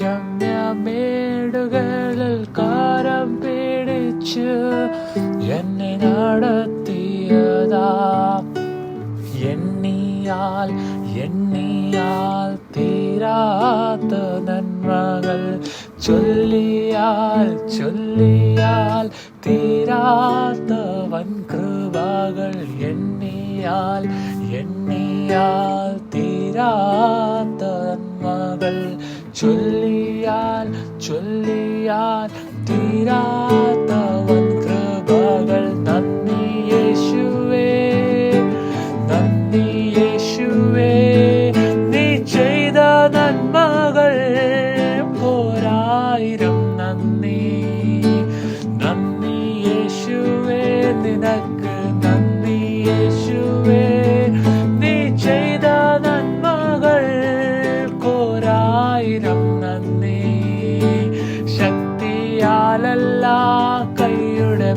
രമ്യമേടുകളിൽ കാരം പിടിച്ച് എന്നെ നടത്തിയതാ. എണ്ണിയാൽ തീരാത്ത നന്മകൾ, ചൊല്ലിയാൽ തീരാത്ത വൻകൃപകൾ. എണ്ണിയാൽ തീരാത്ത നന്മകൾ, ചൊല്ലിയാൽ തീരാത്ത വൻകൃപകൾ. നന്ദി യേശുവേ, നന്ദി യേശുവേ, നീ ചെയ്ത നന്മകൾ ഒരായിരം നന്ദി. നന്ദി യേശുവേ, നിനക്ക് നന്ദി യേശുവേ, നീ ചെയ്ത നന്മകൾ ഒരായിരം നന്ദി. ശക്തിയാലല്ല, കൈയുടെ